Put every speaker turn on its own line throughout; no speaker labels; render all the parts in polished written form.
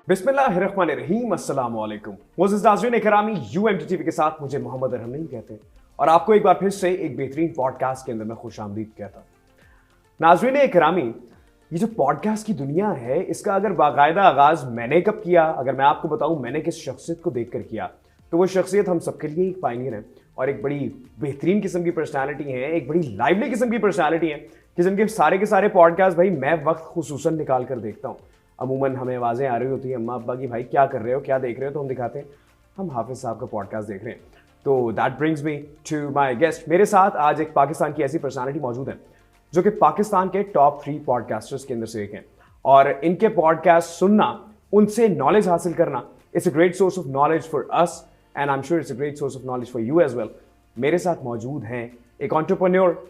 बिस्मिल्लाहिर्रहमानिर्रहीम, अस्सलाम वालेकुम। मोअज़्ज़िज़ नाज़रीन इकरामी, UMTTV के साथ मुझे मोहम्मद अरहम नहीं कहते और आपको एक बार फिर से एक बेहतरीन पॉडकास्ट के अंदर मैं खुशामदीद कहता हूं। नाज़रीन इकरामी, ये जो पॉडकास्ट की दुनिया है, इसका अगर बाकायदा आगाज मैंने कब किया, अगर मैं आपको बताऊं मैंने किस शख्सियत को देखकर किया, तो वो शख्सियत हम सबके लिए एक पायनियर है और एक बड़ी बेहतरीन किस्म की पर्सनैलिटी है, एक बड़ी लाइवली किस्म की पर्सनैलिटी है कि जिनके सारे के सारे पॉडकास्ट भाई मैं वक्त खुसूसन निकाल कर देखता हूँ। अमूमन हमें आवाज़ें आ रही होती हैं अम्मा अब्बा की, भाई क्या कर रहे हो, क्या देख रहे हो, तो हम दिखाते हैं हम हाफिज साहब का पॉडकास्ट देख रहे हैं। तो that brings me to my guest. मेरे साथ आज एक पाकिस्तान की ऐसी पर्सनालिटी मौजूद है जो कि पाकिस्तान के टॉप 3 पॉडकास्टर्स के अंदर से एक हैं और इनके पॉडकास्ट सुनना, उनसे नॉलेज हासिल करना, it's a great source of knowledge for us and I am sure it's a great source of knowledge for you as well. मेरे साथ मौजूद हैं एक एंटरप्रेन्योर,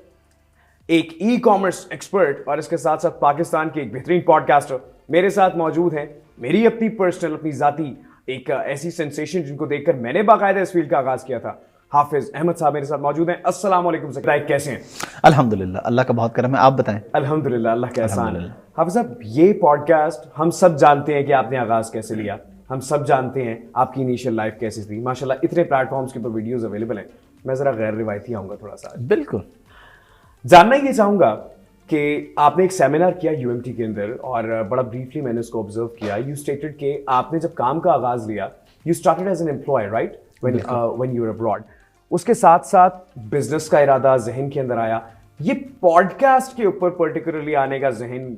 एक ई कॉमर्स एक्सपर्ट और इसके साथ साथ पाकिस्तान के एक बेहतरीन पॉडकास्टर। मेरे साथ मौजूद हैं मेरी अपनी पर्सनल, अपनी जाती एक ऐसी सेंसेशन जिनको देखकर मैंने बाकायदा इस फील्ड का आगाज किया था। हाफिज अहमद साहब मेरे साथ मौजूद हैं। अस्सलाम वालेकुम सर, कैसे हैं?
अल्हम्दुलिल्लाह, अल्लाह का बहुत करम है, आप बताएं।
अल्हम्दुलिल्लाह, अल्लाह का एहसान है। हाफिज साहब, ये पॉडकास्ट हम सब जानते हैं कि आपने आगाज कैसे लिया, हम सब जानते हैं आपकी इनिशियल लाइफ कैसी थी। माशाल्लाह इतने प्लेटफॉर्म्स के ऊपर वीडियोस अवेलेबल हैं। मैं जरा गैर रिवायती आऊंगा थोड़ा सा।
बिल्कुल।
जानना ये चाहूंगा कि आपने एक सेमिनार किया यूएमटी के अंदर और बड़ा ब्रीफली मैंने उसको ऑब्जर्व किया। यू स्टेटेड कि आपने जब काम का आगाज लिया, you started as an employ, right, when you were abroad. उसके साथ साथ बिजनेस का इरादा जहन के अंदर आया। ये पॉडकास्ट के ऊपर पर्टिकुलरली आने का जहन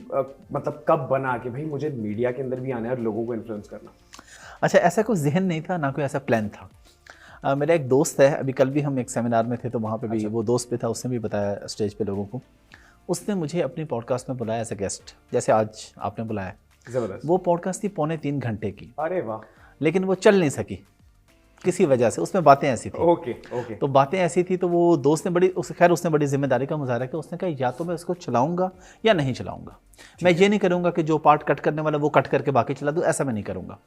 मतलब कब बना कि भाई मुझे मीडिया के अंदर भी आना है और लोगों को इन्फ्लुएंस करना?
अच्छा, ऐसा कोई जहन नहीं था, ना कोई ऐसा प्लान था। मेरा एक दोस्त है, अभी कल भी हम एक सेमिनार में थे तो वहाँ पे भी वो दोस्त भी था, उसने भी बताया स्टेज पे लोगों को। उसने मुझे अपनी पॉडकास्ट में बुलाया एज ए गेस्ट, जैसे आज आपने बुलाया।
जबरदस्त।
वो पॉडकास्ट थी 2.25 घंटे की।
अरे वाह।
लेकिन वो चल नहीं सकी किसी वजह से, उसमें बातें ऐसी थी।
ओके।
तो बातें ऐसी थी तो वो दोस्त ने उसने बड़ी जिम्मेदारी का मुजाहरा किया। उसने कहा या तो मैं इसको चलाऊंगा या नहीं चलाऊंगा। मैं ये नहीं करूंगा कि जो पार्ट कट करने वाला वो कट करके बाकी चला दूँ, ऐसा मैं नहीं करूंगा।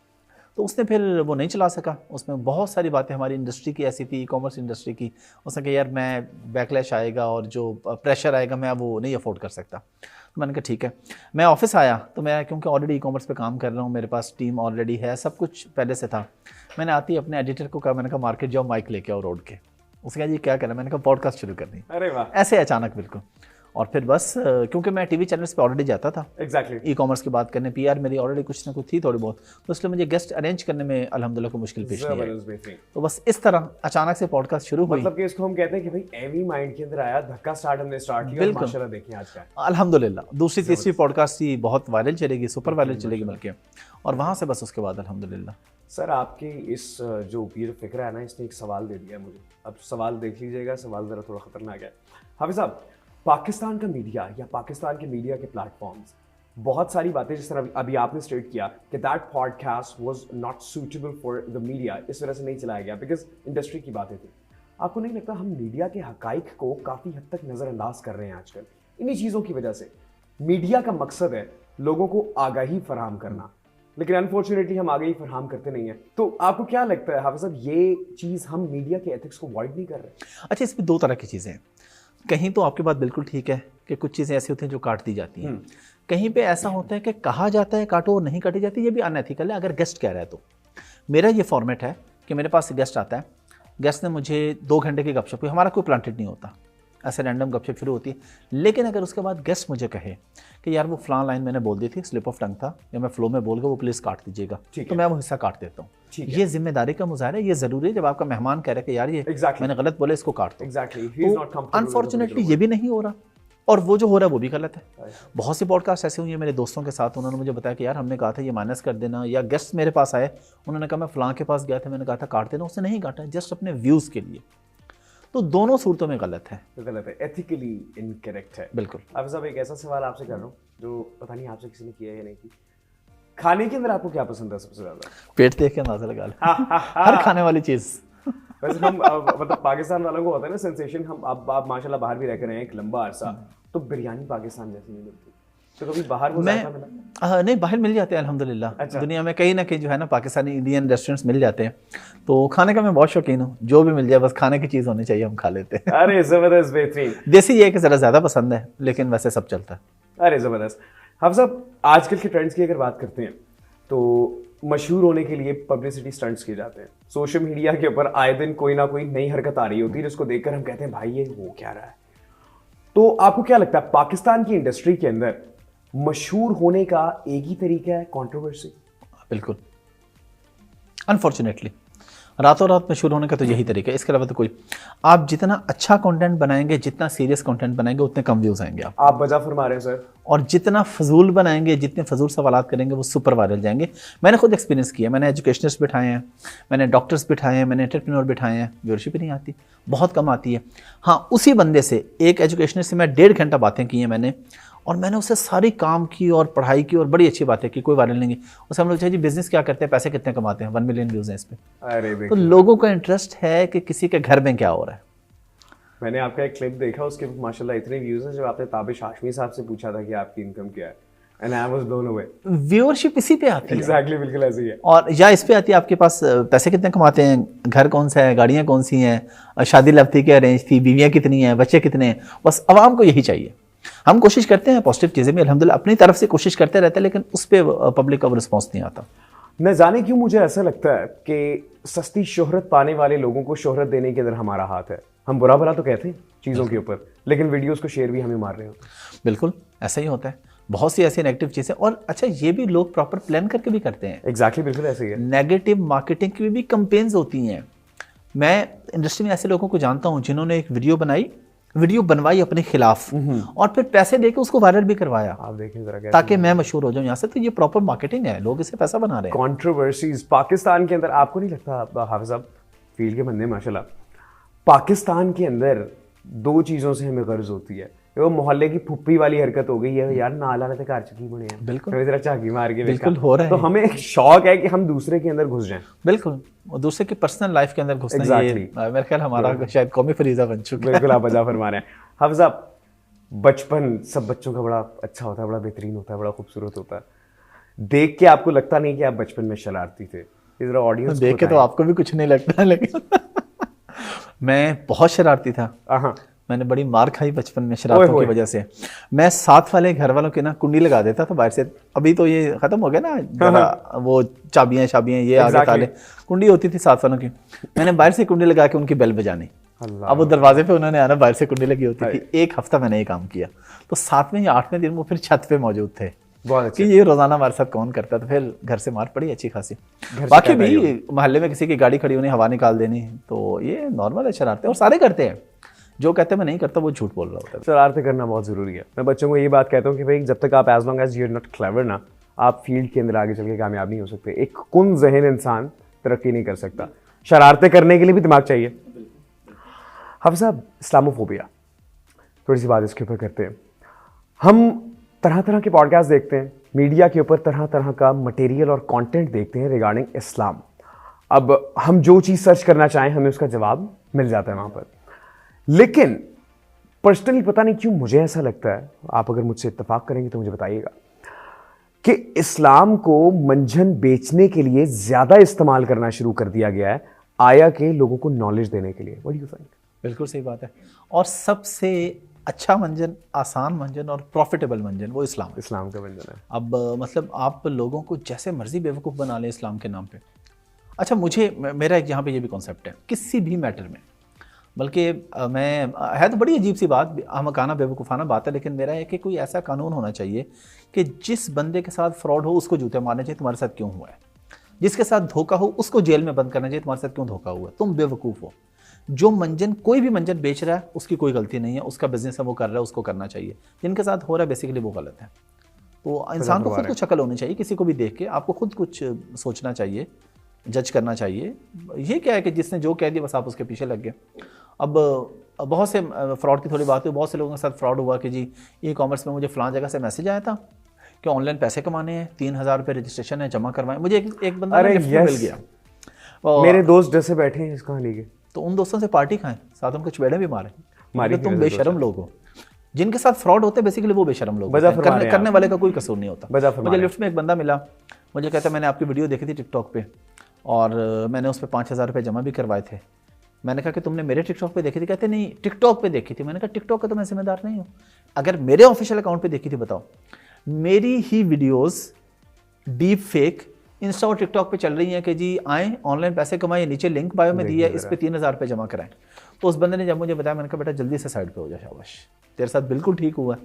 तो उसने फिर वो नहीं चला सका। उसमें बहुत सारी बातें हमारी इंडस्ट्री की ऐसी थी, ई कॉमर्स इंडस्ट्री की। उसने कहा यार मैं बैकलैश आएगा और जो प्रेशर आएगा मैं वो नहीं अफोर्ड कर सकता। तो मैंने कहा ठीक है। मैं ऑफिस आया तो मैं क्योंकि ऑलरेडी ई कॉमर्स पे काम कर रहा हूँ, मेरे पास टीम ऑलरेडी है, सब कुछ पहले से था। मैंने आते ही अपने एडिटर को कहा, मैंने कहा मार्केट जाओ, माइक लेके आओ रोड के। उसने कहा जी क्या करना? मैंने कहा पॉडकास्ट शुरू करनी।
अरे वाह।
ऐसे अचानक बिल्कुल। और फिर बस क्योंकि मैं टीवी चैनल्स पे ऑलरेडी जाता था
एग्जैक्टली
ई कॉमर्स की बात करने, पीआर मेरी ऑलरेडी कुछ ना कुछ थी थोड़ी बहुत, तो इसलिए मुझे गेस्ट अरेंज करने में अल्हम्दुलिल्लाह कोई मुश्किल पेश नहीं आई। तो बस इस तरह अचानक से पॉडकास्ट शुरू हुई।
मतलब कि इसको हम कहते हैं कि भाई एवी माइंड के अंदर आया धक्का, स्टार्ट हमने स्टार्ट किया और माशाल्लाह देखिए आज का
अल्हम्दुलिल्लाह दूसरी तीसरी पॉडकास्ट ही बहुत वायरल चलेगी, सुपर वायरल चलेगी बल्कि। और वहाँ से बस उसके बाद अल्हम्दुलिल्लाह।
सर आपकी इस जो ये फिक्र है ना, इसने एक सवाल दे दिया मुझे। अब सवाल देख लीजिएगा, सवाल ज़रा थोड़ा खतरनाक है। हाफिज साहब, पाकिस्तान का मीडिया या पाकिस्तान के मीडिया के प्लेटफॉर्म्स बहुत सारी बातें, जिस तरह अभी आपने स्टेट किया कि that podcast was not suitable for the media, इस वजह से नहीं चलाया गया बिकॉज इंडस्ट्री की बातें थी। आपको नहीं लगता हम मीडिया के हकाइक को काफ़ी हद तक नज़रअंदाज कर रहे हैं आजकल इन्हीं चीज़ों की वजह से? मीडिया का मकसद है लोगों को आगाही फराहम करना, लेकिन अनफॉर्चुनेटली हम आगे ही फराहम करते नहीं हैं। तो आपको क्या लगता है हाफिज साहब, ये चीज़ हम मीडिया के एथिक्स को अवॉइड नहीं कर रहे?
अच्छा, इसमें दो तरह की चीज़ें हैं। कहीं तो आपकी बात बिल्कुल ठीक है कि कुछ चीज़ें ऐसी होती हैं जो काट दी जाती हैं। कहीं पे ऐसा होता है कि कहा जाता है काटो और नहीं काटी जाती, ये भी अनएथिकल है अगर गेस्ट कह रहा है तो। मेरा ये फॉर्मेट है कि मेरे पास गेस्ट आता है, गेस्ट ने मुझे 2 घंटे की गपशप हुई, हमारा कोई प्लांटेड नहीं होता, ऐसे रैंडम गपशप शुरू होती है। लेकिन अगर उसके बाद गेस्ट मुझे कहे कि यार वो फलां लाइन मैंने बोल दी थी, स्लिप ऑफ टंग था या मैं फ्लो में बोल गया, वो प्लीज़ काट दीजिएगा, तो मैं वो हिस्सा काट देता हूँ। ये जिम्मेदारी का मुजाहरा है, ये ज़रूरी है। जब आपका मेहमान कह रहे हैं कि यार ये मैंने गलत बोला, इसको काट दो। अनफॉर्चुनेटली ये भी नहीं हो रहा और वो जो हो रहा है वो भी गलत है। बहुत सी पॉडकास्ट ऐसे हुई हैं मेरे दोस्तों के साथ, उन्होंने मुझे बताया कि यार हमने कहा था ये माइनस कर देना, या गेस्ट मेरे पास आए, उन्होंने कहा मैं फलां के पास गया था, मैंने कहा था काट देना, उसने नहीं काटा, जस्ट अपने व्यूज़ के लिए। तो दोनों सूरतों में गलत है,
एथिकली इनकरेक्ट है।
बिल्कुल।
अब साहब एक ऐसा सवाल आपसे कर रहा हूँ जो पता नहीं आपसे किसी ने किया है या नहीं की। खाने के अंदर आपको क्या पसंद है सबसे ज्यादा?
पेट देख के अंदाजा लगा ले हर खाने वाली चीज़।
वैसे हम मतलब पाकिस्तान वालों को होता है ना सेंसेशन, हम आप माशाल्लाह बाहर भी रह कर रहे हैं एक लंबा अरसा, तो बिरयानी पाकिस्तान जैसी नहीं मिलती, तो कभी बाहर वो जायका मिला?
नहीं, बाहर मिल जाते हैं अल्हम्दुलिल्लाह। अच्छा। दुनिया में कहीं ना कहीं जो है ना पाकिस्तानी इंडियन रेस्टोरेंट्स मिल जाते हैं, तो खाने का मैं बहुत शौकीन हूँ। जो भी मिल जाए बस खाने की चीज़ होनी चाहिए, हम खा लेते हैं।
अरे ज़बरदस्त, बेहतरीन।
देसी ये कि ज़रा ज़्यादा पसंद है, लेकिन वैसे सब चलता है।
अरे ज़बरदस्त। हम सब आजकल के ट्रेंड्स की अगर बात करते हैं तो मशहूर होने के लिए पब्लिसिटी स्टंट्स किए जाते हैं। सोशल मीडिया के ऊपर आए दिन कोई ना कोई नई हरकत आ रही होती है जिसको देखकर हम कहते हैं भाई ये हो क्या रहा है। तो आपको क्या लगता है पाकिस्तान की इंडस्ट्री के अंदर मशहूर होने का एक ही तरीका है, कंट्रोवर्सी?
बिल्कुल, अनफॉर्चुनेटली रातों रात मशहूर होने का तो यही तरीका है, इसके अलावा तो कोई। आप जितना अच्छा कंटेंट बनाएंगे, जितना सीरियस कंटेंट बनाएंगे, उतने कम व्यूज आएंगे
आप वजह फरमा रहे हैं सर। और
जितना फजूल बनाएंगे, जितने फजूल सवालात करेंगे, वो सुपर वायरल जाएंगे। मैंने खुद एक्सपीरियंस किया, मैंने एजुकेशनर्स बिठाए हैं, मैंने डॉक्टर्स बिठाए हैं, मैंने एंटरप्रेन्योर बिठाए हैं, व्यूअरशिप नहीं आती, बहुत कम आती है। हाँ, उसी बंदे से, एक एजुकेशनर से मैं 1.5 घंटा बातें की हैं मैंने, और मैंने उससे सारी काम की और पढ़ाई की और बड़ी अच्छी बातें की, कोई वायरल नहीं की। उससे हम लोग जी बिजनेस क्या करते हैं, पैसे कितने कमाते हैं, 1 मिलियन व्यूज हैं इस पे।
अरे
तो लोगों का इंटरेस्ट है कि किसी के घर में क्या हो रहा है।
मैंने आपका एक क्लिप देखा, उसके माशाल्लाह इतने व्यूज हैं, जब आपने ताबिश हाशमी साहब से पूछा था कि आपकी इनकम क्या है, and I was blown away.
Viewership इसी पे आती है।
एग्जैक्टली, बिल्कुल ऐसे ही है।
और या इस पे आती है आपके पास पैसे कितने कमाते हैं, घर कौन सा है, गाड़ियाँ कौन सी हैं, शादी लव थी क्या अरेंज थी, बीवियाँ कितनी हैं, बच्चे कितने हैं। बस आवाम को यही चाहिए। हम कोशिश करते हैं पॉजिटिव चीज़ें भी अल्हम्दुलिल्लाह अपनी तरफ से कोशिश करते रहते हैं, लेकिन उस पर पब्लिक का रिस्पॉन्स नहीं आता।
न जाने क्यों मुझे ऐसा लगता है कि सस्ती शोहरत पाने वाले लोगों को शोहरत देने के अंदर हमारा हाथ है। हम बुरा भला तो कहते हैं चीज़ों के ऊपर, लेकिन वीडियोस को शेयर भी हमें मार रहे होते हैं।
बिल्कुल ऐसा ही होता है, बहुत सी ऐसी नेगेटिव चीज़ें। और अच्छा, ये भी लोग प्रॉपर प्लान करके भी करते हैं।
एग्जैक्टली, बिल्कुल ऐसे ही है।
नेगेटिव मार्केटिंग की भी कंपेन्स होती हैं। मैं इंडस्ट्री में ऐसे लोगों को जानता हूँ जिन्होंने एक वीडियो बनवाई अपने खिलाफ, और फिर पैसे देके उसको वायरल भी करवाया। आप
देखें जरा,
ताकि मैं मशहूर हो जाऊं यहाँ से। तो ये प्रॉपर मार्केटिंग है, लोग इसे पैसा बना रहे हैं।
कंट्रोवर्सीज पाकिस्तान के अंदर, आपको नहीं लगता हाफिज साहब, फील्ड के बंदे माशाल्लाह, पाकिस्तान के अंदर 2 चीज़ों से हमें गर्ज होती है। वो मोहल्ले की फुप्पी वाली हरकत हो गई है, यार नाला रहते कार चकी बने हैं,
बिल्कुल
जरा झाकी मार के
बिल्कुल हो रहा है।
तो हमें एक शौक है कि हम दूसरे के अंदर घुस जाएं।
बिल्कुल, और दूसरे की पर्सनल लाइफ के अंदर घुसना,
Exactly.
मेरे ख्याल हमारा शायद कौमी फरीजा बन चुका है।
बिल्कुल, आप वजह फरमा रहे हैं। हाफिज साहब, बचपन सब बच्चों का बड़ा अच्छा होता है, बड़ा बेहतरीन होता है, बड़ा खूबसूरत होता है। देख के आपको लगता नहीं कि आप बचपन में शरारती थे? जरा ऑडियंस
देख के तो आपको भी कुछ नहीं लगता, लेकिन मैं बहुत शरारती था। मैंने बड़ी मार खाई बचपन में शरारतों की वजह से। मैं साथ वाले घर वालों के ना कुंडी लगा देता था बाहर से। अभी तो ये खत्म हो गया ना, वो चाबियां ये आगे ताले, कुंडी होती थी साथ वालों की। मैंने बाहर से कुंडी लगा के उनकी बेल बजानी। अब वो दरवाजे पे उन्होंने आना, बाहर से कुंडी लगी होती थी। 1 हफ्ता मैंने ये काम किया। तो 7वें या 8वें दिन वो फिर छत पे मौजूद थे कि ये रोजाना हमारे साथ कौन करता था। फिर घर से मार पड़ी अच्छी खासी। बाकी भी मोहल्ले में किसी की गाड़ी खड़ी होनी, हवा निकाल देनी, तो ये नॉर्मल है, शरारतें, और सारे करते हैं। जो कहते हैं मैं नहीं करता, वो झूठ बोल रहा होता है।
शरारतें करना बहुत ज़रूरी है। मैं बच्चों को ये बात कहता हूँ कि भाई जब तक आप as long as you are not clever ना, आप फील्ड के अंदर आगे चल के कामयाब नहीं हो सकते। एक कुन ज़हन इंसान तरक्की नहीं कर सकता। शरारतें करने के लिए भी दिमाग चाहिए। हाफिज साहब, इस्लामोफोबिया, थोड़ी सी बात इसके ऊपर करते हैं। हम तरह तरह के पॉडकास्ट देखते हैं, मीडिया के ऊपर तरह तरह का मटेरियल और कंटेंट देखते हैं रिगार्डिंग इस्लाम। अब हम जो चीज़ सर्च करना चाहें, हमें उसका जवाब मिल जाता है वहाँ पर। लेकिन पर्सनली पता नहीं क्यों मुझे ऐसा लगता है, आप अगर मुझसे इत्तेफाक करेंगे तो मुझे बताइएगा, कि इस्लाम को मंझन बेचने के लिए ज़्यादा इस्तेमाल करना शुरू कर दिया गया है, आया के लोगों को नॉलेज देने के लिए। What do you think?
बिल्कुल सही बात है। और सबसे अच्छा मंजन, आसान मंजन और प्रॉफिटेबल मंजन वो इस्लाम
का मंजन है। अब
मतलब आप लोगों को जैसे मर्जी बेवकूफ़ बना लें इस्लाम के नाम पे। अच्छा, मेरा एक यहाँ पे ये भी कॉन्सेप्ट है किसी भी मैटर में, बल्कि है तो बड़ी अजीब सी बात, हमकाना बेवकूफ़ाना बात है, लेकिन मेरा है कि कोई ऐसा कानून होना चाहिए कि जिस बंदे के साथ फ्रॉड हो उसको जूते मारने चाहिए, तुम्हारे साथ क्यों हुआ है। जिसके साथ धोखा हो उसको जेल में बंद करना चाहिए, तुम्हारे साथ क्यों धोखा हुआ है, तुम बेवकूफ़ हो। जो मंजन, कोई भी मंजन बेच रहा है उसकी कोई गलती नहीं है, उसका बिजनेस है, वो कर रहा है, उसको करना चाहिए। जिनके साथ हो रहा है बेसिकली वो गलत है। तो इंसान को खुद कुछ अकल होनी चाहिए, किसी को भी देख के आपको खुद कुछ सोचना चाहिए, जज करना चाहिए। ये क्या है कि जिसने जो कह दिया बस आप उसके पीछे लग गए। अब बहुत से फ्रॉड की थोड़ी बात हुई, बहुत से लोगों के साथ फ्रॉड हुआ कि जी ई-कॉमर्स में मुझे फलां जगह से मैसेज आया था कि ऑनलाइन पैसे कमाने हैं, 3000 रुपये रजिस्ट्रेशन है, जमा करवाएं। मुझे एक बंदा गिफ्ट में मिल गया।
मेरे दोस्त जैसे बैठे हैं इस कहानी के,
तो उन दोस्तों से पार्टी खाएं, साथ उनको चुपेड़े भी मारे। तुम बेशरम लोग हो। जिनके साथ फ्रॉड होते हैं बेसिकली वो बेशरम लोग होते हैं, करने वाले का कोई कसूर नहीं होता। मुझे लिफ्ट में एक बंदा मिला, मुझे कहता मैंने आपकी वीडियो देखी थी टिकटॉक पे और मैंने उस पर 5000 रुपये जमा भी करवाए थे। मैंने कहा कि तुमने मेरे टिकटॉक पे देखी थी? कहते नहीं, टिकटॉक पे देखी थी। मैंने कहा टिकटॉक का तो मैं जिम्मेदार नहीं हूँ। अगर मेरे ऑफिशियल अकाउंट पे देखी थी बताओ। मेरी ही वीडियोस डीप फेक इंस्टा और टिकटॉक पे चल रही हैं कि जी आएँ ऑनलाइन पैसे कमाएं, नीचे लिंक बायो में दिया है, इस पे 3,000 रुपये जमा कराएं। तो उस बंदे ने जब मुझे बताया, मैंने कहा बेटा जल्दी से साइड पे हो जा, शाबाश तेरे साथ बिल्कुल ठीक हुआ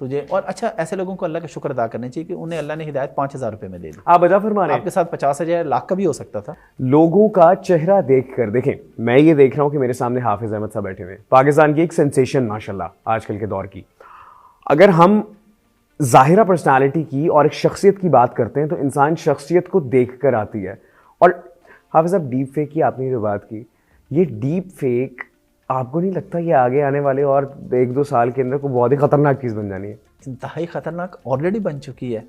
तुझे। और अच्छा, ऐसे लोगों को अल्लाह का शुक्र अदा करना चाहिए कि उन्हें अल्लाह ने हिदायत 5,000 रुपये में दे दी।
आप बता फरमा रहे हैं,
आपके साथ 50,000 लाख का भी हो सकता था।
लोगों का चेहरा देख कर देखें, मैं ये देख रहा हूं कि मेरे सामने हाफिज अहमद साहब बैठे हुए हैं, पाकिस्तान की एक सेंसेशन माशाल्लाह आजकल के दौर की। अगर हम जाहिरा पर्सनालिटी की और एक शख्सियत की बात करते हैं तो इंसान शख्सियत को देख कर आती है। और हाफिज साहब, डीप फेक की आपने जो बात की, ये डीप फेक आपको नहीं लगता ये आगे आने वाले और 1-2 साल के अंदर को बहुत ही खतरनाक चीज़ बन जानी है?
इंतहाई ख़तरनाक ऑलरेडी बन चुकी है।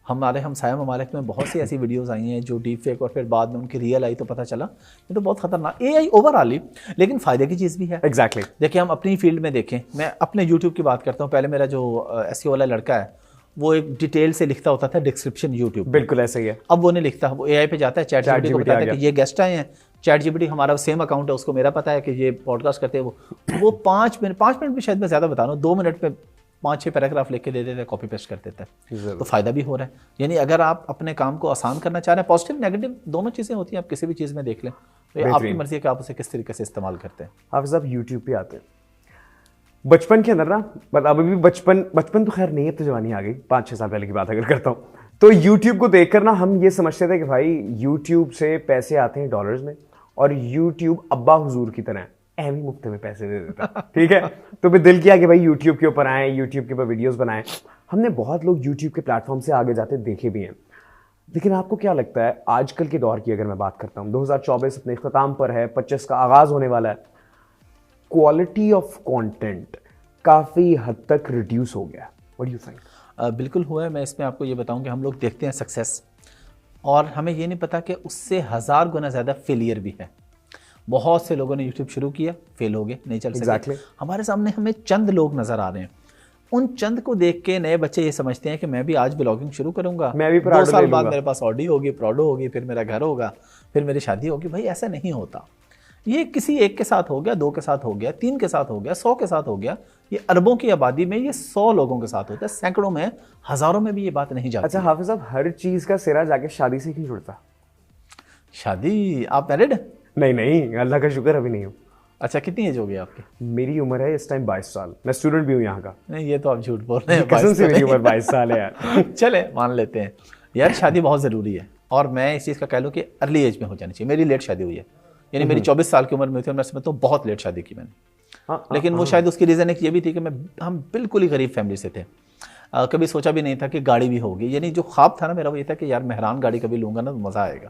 हमारे हमसाया ममालिक में बहुत सी ऐसी वीडियोस आई हैं जो डीप फेक और फिर बाद में उनकी रियल आई तो पता चला ये तो बहुत खतरनाक एआई ओवरऑल ही, लेकिन फ़ायदे की चीज़ भी है।
एग्जैक्टली
देखिए, हम अपनी फील्ड में देखें, मैं अपने यूट्यूब की बात करता हूँ। पहले मेरा जो एसईओ वाला लड़का है वो एक डिटेल से लिखता होता था डिस्क्रिप्शन यूट्यूब,
बिल्कुल ऐसा ही है।
अब वो नहीं लिखता, वो एआई पे जाता है, चैट जीपीटी को बताता है कि ये गेस्ट आए हैं। चैट जीपीटी हमारा सेम अकाउंट है, उसको मेरा पता है कि ये पॉडकास्ट करते हैं। वो 5 मिनट भी शायद मैं ज़्यादा बता रहा हूँ, 2 मिनट में 5-6 पैराग्राफ लिख के दे देते हैं, कॉपी पेस्ट कर देता है। तो फ़ायदा भी हो रहा है। यानी अगर आप अपने काम को आसान करना चाह रहे हैं, पॉजिटिव नेगेटिव दोनों चीज़ें होती हैं, आप किसी भी चीज़ में देख लें, तो ये आपकी मर्जी है कि आप उसे किस तरीके से इस्तेमाल करते हैं।
आप सब यूट्यूब पे आते हैं बचपन के अंदर ना, बट अभी भी बचपन तो खैर नहीं, अब तो जवानी आ गई, 5-6 साल पहले की बात अगर करता हूँ तो यूट्यूब को देखकर ना हम ये समझते थे कि भाई यूट्यूब से पैसे आते हैं डॉलर्स में और यूट्यूब अब्बा हुजूर की तरह एवं मुफ्त में पैसे दे देता है, ठीक है। तो फिर दिल किया कि भाई यूट्यूब के ऊपर आए, यूट्यूब के ऊपर वीडियोस बनाएं। हमने बहुत लोग यूट्यूब के प्लेटफॉर्म से आगे जाते देखे भी हैं। लेकिन आपको क्या लगता है आजकल के दौर की अगर मैं बात करता हूँ, 2024 अपने इख्तिताम पर है, 25 का आगाज होने वाला है, क्वालिटी ऑफ कंटेंट काफ़ी हद तक रिड्यूस हो गया? What do you think?
बिल्कुल हुआ है। मैं इसमें आपको ये बताऊं कि हम लोग देखते हैं सक्सेस और हमें ये नहीं पता कि उससे 1000 गुना ज़्यादा फेलियर भी है। बहुत से लोगों ने यूट्यूब शुरू किया, फेल हो गए, नहीं चल सके। हमारे सामने हमें चंद लोग नज़र आ रहे हैं, उन चंद को देख के नए बच्चे ये समझते हैं कि मैं भी आज ब्लॉगिंग शुरू करूंगा,
मैं भी
2 साल बाद मेरे पास ऑडी होगी, प्रोडो होगी, फिर मेरा घर होगा, फिर मेरी शादी होगी। भाई ऐसा नहीं होता। ये किसी एक के साथ हो गया, 2 के साथ हो गया, 3 के साथ हो गया, 100 के साथ हो गया। ये अरबों की आबादी में ये 100 लोगों के साथ होता है, सैकड़ों में, हज़ारों में भी ये बात नहीं जाती।
अच्छा हाफिज साहब, हर चीज़ का सिरा जाके शादी से क्यों जुड़ता?
शादी, आप मैरिड?
नहीं, अल्लाह का शुक्र अभी नहीं हूँ।
अच्छा, कितनी एज हो गई आपकी?
मेरी उम्र है इस टाइम 22 साल। मैं स्टूडेंट भी हूँ यहाँ का।
नहीं, ये तो आप झूठ बोल रहे हैं।
कसम से मेरी उम्र 22 साल है यार।
चले मान लेते हैं यार, शादी बहुत ज़रूरी है और मैं इस चीज़ का कह लूँ कि अर्ली एज में हो जानी चाहिए। मेरी लेट शादी हुई है, यानी मेरी 24 साल की उम्र में थी और मैं समझता हूँ बहुत लेट शादी की मैंने। लेकिन वो शायद उसकी रीज़न एक ये भी थी कि हम बिल्कुल ही गरीब फैमिली से थे। कभी सोचा भी नहीं था कि गाड़ी भी होगी। यानी जो ख्वाब था ना मेरा वो ये था कि यार मेहरान गाड़ी कभी लूँगा ना तो मज़ा आएगा।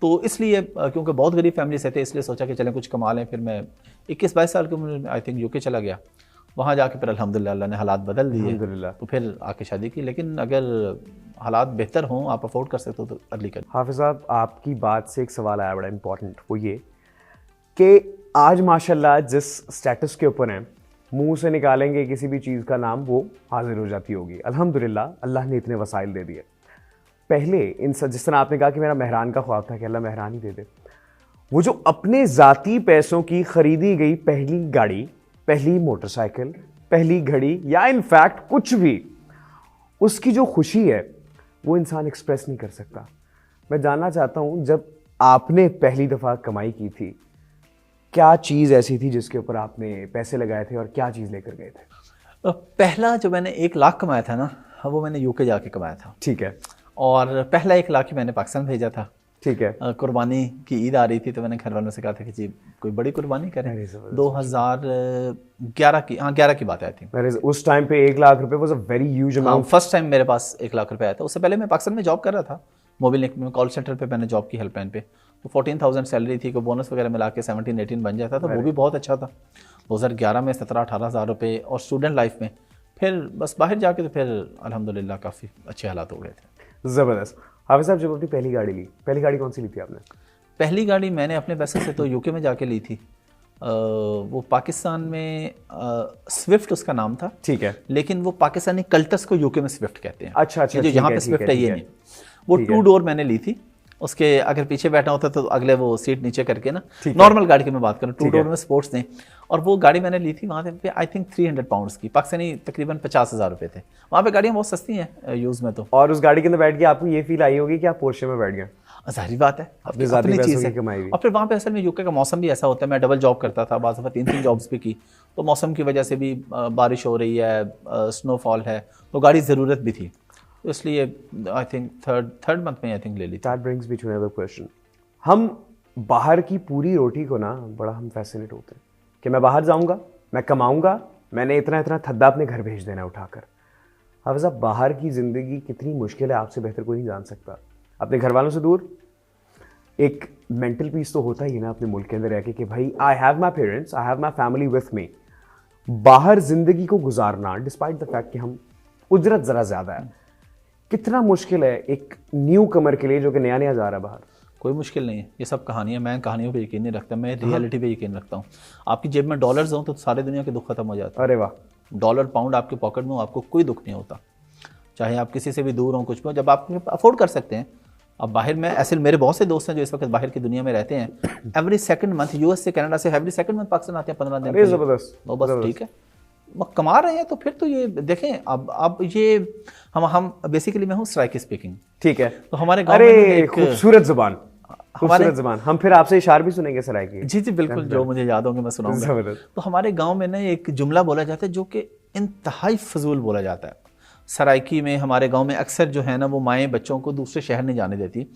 तो इसलिए क्योंकि बहुत गरीब फैमिली से थे, इसलिए सोचा कि चलें कुछ कमा लें। फिर मैं 21-22 साल की उम्र में आई थिंक यूके चला गया। वहाँ जाके फिर अल्हम्दुलिल्लाह अल्लाह ने हालात बदल दिए, तो फिर आके शादी की। लेकिन अगर हालात बेहतर हों, आप अफोर्ड कर सकते हो तो अर्ली कर।
हाफिज़ साहब, आपकी बात से एक सवाल आया बड़ा इंपॉर्टेंट, वो ये कि आज माशाल्लाह जिस स्टेटस के ऊपर हैं, मुंह से निकालेंगे किसी भी चीज़ का नाम, वो हाजिर हो जाती होगी। अल्हम्दुलिल्लाह अल्लाह ने इतने वसाइल दे दिए। पहले इन जिस तरह आपने कहा कि मेरा मेहरान का ख्वाब था कि अल्लाह मेहरान ही दे दे, वो जो अपने ज़ाती पैसों की खरीदी गई पहली गाड़ी, पहली मोटरसाइकिल, पहली घड़ी या इनफैक्ट कुछ भी, उसकी जो खुशी है वो इंसान एक्सप्रेस नहीं कर सकता। मैं जानना चाहता हूँ, जब आपने पहली दफ़ा कमाई की थी, क्या चीज़ ऐसी थी जिसके ऊपर आपने पैसे लगाए थे और क्या चीज़ लेकर गए थे?
पहला जो मैंने 1 लाख कमाया था ना, वो मैंने यूके जाके कमाया था।
ठीक है।
और पहला 1 लाख ही मैंने पाकिस्तान भेजा था।
ठीक है।
कुर्बानी की ईद आ रही थी तो मैंने घर वालों से कहा था कि जी कोई बड़ी कुर्बानी करें। 2011 की, हाँ 11 की बात आई थी।
उस टाइम पे 1 लाख रुपए was a very huge amount.
First time मेरे पास 1 लाख रुपए आया था। उससे पहले मैं पाकिस्तान में जॉब कर रहा था, मोबाइल नेट में कॉल सेंटर पे मैंने जॉब की, हेल्पलाइन पे। तो 14,000 सैलरी थी, कोई बोनस वगैरह मिला के 17-18 बन जाता था, वो भी बहुत अच्छा था। 2011 में 17-18 हज़ार रुपये। और स्टूडेंट लाइफ में फिर बस बाहर जाके तो फिर अल्हम्दुलिल्लाह काफ़ी अच्छे हालात हो गए थे।
ज़बरदस्त। हाफिज़ साहब, जब अपनी पहली गाड़ी ली, पहली गाड़ी कौन सी ली थी आपने?
पहली गाड़ी मैंने अपने पैसे से तो यूके में जाके ली थी। वो पाकिस्तान में स्विफ्ट उसका नाम था।
ठीक है।
लेकिन वो पाकिस्तानी कल्टस को यूके में स्विफ्ट कहते हैं।
अच्छा,
जो यहाँ पे स्विफ्ट है ये नहीं। वो 2 डोर मैंने ली थी उसके अगर पीछे बैठना होता तो अगले वो सीट नीचे करके ना, नॉर्मल गाड़ी की मैं बात करूँ, 2 डोर में स्पोर्ट्स नहीं। और वो गाड़ी मैंने ली थी वहाँ पे आई थिंक 300 पाउंड्स की, पाकिस्तानी तकरीबन 50,000 रुपये थे। वहाँ पे गाड़ियाँ बहुत सस्ती हैं यूज़ में तो।
और उस गाड़ी के अंदर बैठ के आपको ये फील आई होगी कि आप पोर्शे में बैठ गए।
जाहिर बात है,
अपनी ज़ाती पैसों
चीज़
की
है।
कमाई हुई।
और फिर वहाँ पे असल में यूके का मौसम भी ऐसा होता है, मैं डबल जॉब करता था, बाज़ दफ़ा 3 जॉब्स भी की, तो मौसम की वजह से भी बारिश हो रही है, स्नोफॉल है, तो गाड़ी ज़रूरत भी थी, तो इसलिए आई थिंक थर्ड मंथ में आई थिंक ले ली थी।
That brings me to another question. हम बाहर की पूरी रोटी को ना बड़ा हम फैसिनेट होते हैं कि मैं बाहर जाऊंगा, मैं कमाऊंगा, मैंने इतना इतना थद्दा अपने घर भेज देना उठाकर। अब साहब बाहर की ज़िंदगी कितनी मुश्किल है, आपसे बेहतर कोई नहीं जान सकता। अपने घर वालों से दूर एक मेंटल पीस तो होता ही है ना अपने मुल्क के अंदर रह के कि भाई I have my parents, I have my family with me. बाहर ज़िंदगी को गुजारना डिस्पाइट द फैक्ट कि हम उजरत ज़रा ज़्यादा है, कितना मुश्किल है एक न्यू कमर के लिए जो कि नया नया जा रहा है बाहर।
कोई मुश्किल नहीं है, ये सब कहानियाँ, मैं कहानियों पे यकीन नहीं रखता, मैं रियलिटी पे यकीन रखता हूँ। आपकी जेब में डॉलर्स हों तो सारे दुनिया के दुख खत्म हो जाते हैं।
अरे वाह।
डॉलर पाउंड आपके पॉकेट में हो, आपको कोई दुख नहीं होता, चाहे आप किसी से भी दूर हों, कुछ भी हो, जब आप अफोर्ड कर सकते हैं। अब बाहर में ऐसे मेरे बहुत से दोस्त हैं जो इस वक्त बाहर की दुनिया में रहते हैं, एवरी सेकंड मंथ यूएस से कनाडा से एवरी सेकंड मंथ पाकिस्तान आते हैं 15 दिन।
अरे ज़बरदस्त,
तो बस ठीक है, वो कमा रहे हैं तो फिर तो ये देखें। अब ये हम बेसिकली मैं हूँ सराइकी स्पीकिंग,
ठीक है।
तो हमारे गाँव में
अरे
एक
खूबसूरत जुबान, खूबसूरत जुबान। हम फिर आपसे इशार भी सुनेंगे सराय की।
जी बिल्कुल, जो मुझे याद होंगे मैं सुनाऊंगा।
ज़बरदस्त।
तो हमारे गांव में ना एक जुमला बोला जाता है जो कि इंतहाई फजूल बोला जाता है। सराइकी में हमारे गांव में अक्सर जो है ना वो माएँ बच्चों को दूसरे शहर नहीं जाने देती,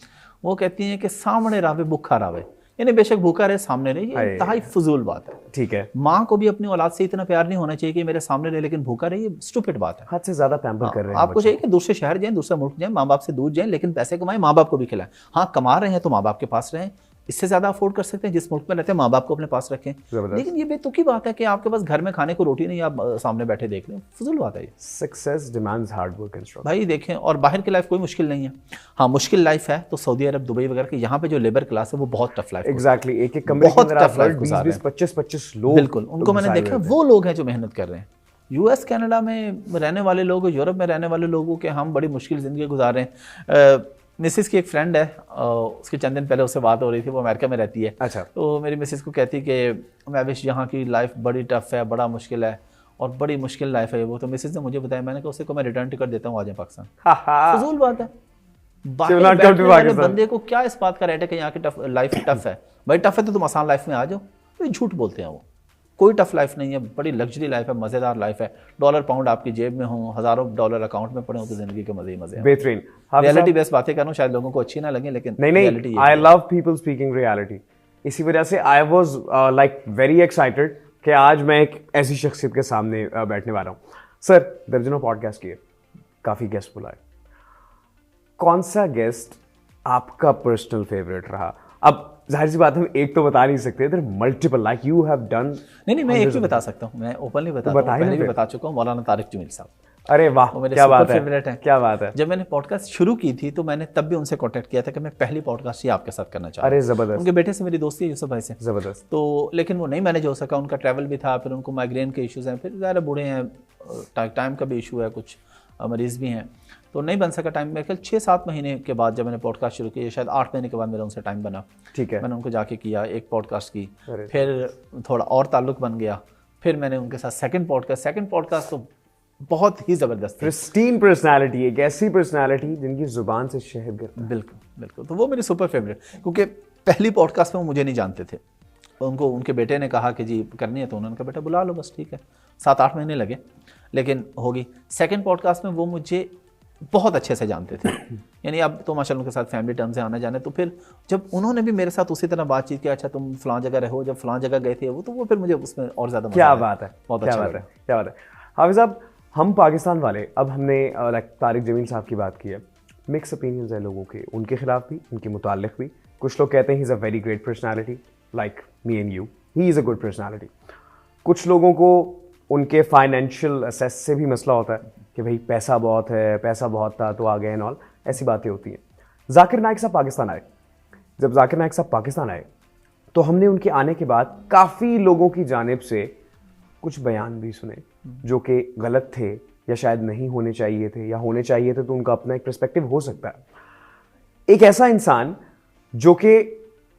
वो कहती हैं कि सामने रावे भूखा रावे, यानी बेशक भूखा रहे सामने रहे। ये इंतहाई फजूल बात है।
ठीक है।
माँ को भी अपनी औलाद से इतना प्यार नहीं होना चाहिए कि मेरे सामने रहे लेकिन भूखा रहे, ये स्टूपिड बात है।
हद से ज्यादा पैम्पर कर रहे हैं
आपको चाहिए कि दूसरे शहर जाएं, दूसरे मुल्क जाएं, माँ बाप से दूर जाएं, लेकिन पैसे कमाएं, माँ बाप को भी खिलाएं। हाँ, कमा रहे हैं तो माँ बाप के पास रहें, इससे ज्यादा अफोर्ड कर सकते हैं, जिस मुल्क में रहते हैं माँ बाप को अपने पास रखें। लेकिन ये बेतुकी बात है कि आपके पास घर में खाने को रोटी नहीं, आप सामने बैठे देख रहे हैं, फजूल बात है ये।
Success demands hard work and struggle.
भाई देखें, और बाहर की लाइफ कोई मुश्किल नहीं है। हाँ, मुश्किल लाइफ है तो सऊदी अरब, दुबई वगैरह की, यहाँ पे जो लेबर क्लास है वो बहुत टफ लाइफ है।
एग्जैक्टली, एक एक कमरे के अंदर आप 20-20, 25-25 लोग,
बिल्कुल, उनको मैंने देखा, वो लोग हैं जो मेहनत कर रहे हैं। यूएस कनाडा में रहने वाले लोग, यूरोप में रहने वाले लोगों के हम बड़ी मुश्किल ज़िंदगी गुजार रहे हैं। मिसिस की एक फ्रेंड है, उसके चंद दिन पहले उससे बात हो रही थी, वो अमेरिका में रहती है।
अच्छा।
तो मेरी मिसिस को कहती कि मैं विश यहाँ की लाइफ बड़ी टफ है, बड़ा मुश्किल है और बड़ी मुश्किल लाइफ है वो। तो मिसिस ने मुझे बताया, मैंने कहा उससे को मैं रिटर्न टिकट देता हूँ, आ जाए पाकिस्तान। फजूल बात है। बाहर बैठने वाले बंदे को क्या इस बात का रेट है कि यहाँ की लाइफ टफ है? भाई टफ है तो तुम आसान लाइफ में आ जाओ। तो झूठ बोलते हैं वो, कोई टफ लाइफ नहीं है, बड़ी लग्जरी लाइफ है, मज़ेदार लाइफ है। डॉलर पाउंड आपकी जेब में हो, हज़ारों डॉलर अकाउंट में पड़े हो, तो जिंदगी के मजे ही मजे हैं।
बेहतरीन।
रियलिटी बेस्ड बातें कर रहा हूँ, शायद लोगों को अच्छी ना लगे, लेकिन
नहीं, I love people speaking reality. इसी वजह से I was like very excited कि आज मैं एक ऐसी शख्सियत के सामने बैठने वाला हूँ। सर, दर्जनों पॉडकास्ट किए, काफ़ी गेस्ट बुलाए, कौन सा गेस्ट आपका पर्सनल फेवरेट रहा? अब जाहिर सी बात है, हम एक तो बता नहीं सकते, there multiple, like you have done.
नहीं, मैं एक भी बता सकता हूँ, मैं ओपनली बताता हूँ, पहले भी बता चुका हूँ, मौलाना तारिक जमील साहब।
अरे वाह, क्या बात है,
फेवरेट है,
क्या बात है।
जब मैंने पॉडकास्ट शुरू की थी तो मैंने तब भी उनसे कांटेक्ट किया था कि मैं पहली पॉडकास्ट ही आपके साथ करना चाहता हूँ।
अरे जबरदस्त।
उनके बेटे से मेरी दोस्ती है, यूसुफ भाई से।
जबरदस्त।
तो लेकिन वो नहीं मैनेज हो सका, उनका ट्रैवल भी था, फिर उनको माइग्रेन के इश्यूज़ हैं, फिर ज़्यादा बूढ़े हैं, टाइम का भी इशू है, कुछ मरीज़ भी हैं, तो नहीं बन सका टाइम। मेरे ख्याल 6-7 महीने के बाद जब मैंने पॉडकास्ट शुरू किया, शायद 8 महीने के बाद मेरा उनसे टाइम बना।
ठीक है।
मैंने उनको जाके किया, एक पॉडकास्ट की, फिर थोड़ा और ताल्लुक़ बन गया, फिर मैंने उनके साथ सेकंड पॉडकास्ट तो बहुत ही ज़बरदस्त,
प्रिस्टीन पर्सनालिटी, एक ऐसी पर्सनालिटी जिनकी ज़ुबान से शहद गिरता है।
बिल्कुल बिल्कुल, तो वो मेरी सुपर फेवरेट, क्योंकि पहली पॉडकास्ट में वो मुझे नहीं जानते थे, उनको उनके बेटे ने कहा कि जी करनी है, तो उन्होंने कहा बेटा बुला लो, बस ठीक है। 7-8 महीने लगे, लेकिन होगी। सेकंड पॉडकास्ट में वो मुझे बहुत अच्छे से जानते थे, यानी अब तो माशाल्लाह उनके साथ फैमिली टर्म से आना जाने। तो फिर जब उन्होंने भी मेरे साथ उसी तरह बातचीत की, अच्छा तुम फलां जगह रहो, जब फलां जगह गए थे वो फिर मुझे उसमें और ज़्यादा
क्या बात है,
बहुत
क्या बात है, क्या बात है। हाफिज़ साहब, हम पाकिस्तान वाले, अब हमने लाइक तारिक जमील साहब की बात की है, मिक्स ओपिनियंस है लोगों के, उनके खिलाफ भी, उनके मुतालिक भी। कुछ लोग कहते हैं he is a very great personality, like me and you, he is a good personality. कुछ लोगों को उनके फाइनेंशियल असेस से भी मसला होता है कि भाई पैसा बहुत है, पैसा बहुत था तो आ गए एंड ऑल, ऐसी बातें होती हैं। जाकिर नाइक साहब पाकिस्तान आए, जब जाकिर नाइक साहब पाकिस्तान आए तो हमने उनके आने के बाद काफ़ी लोगों की जानिब से कुछ बयान भी सुने जो कि गलत थे या शायद नहीं होने चाहिए थे, या होने चाहिए थे तो उनका अपना एक पर्सपेक्टिव हो सकता है। एक ऐसा इंसान जो कि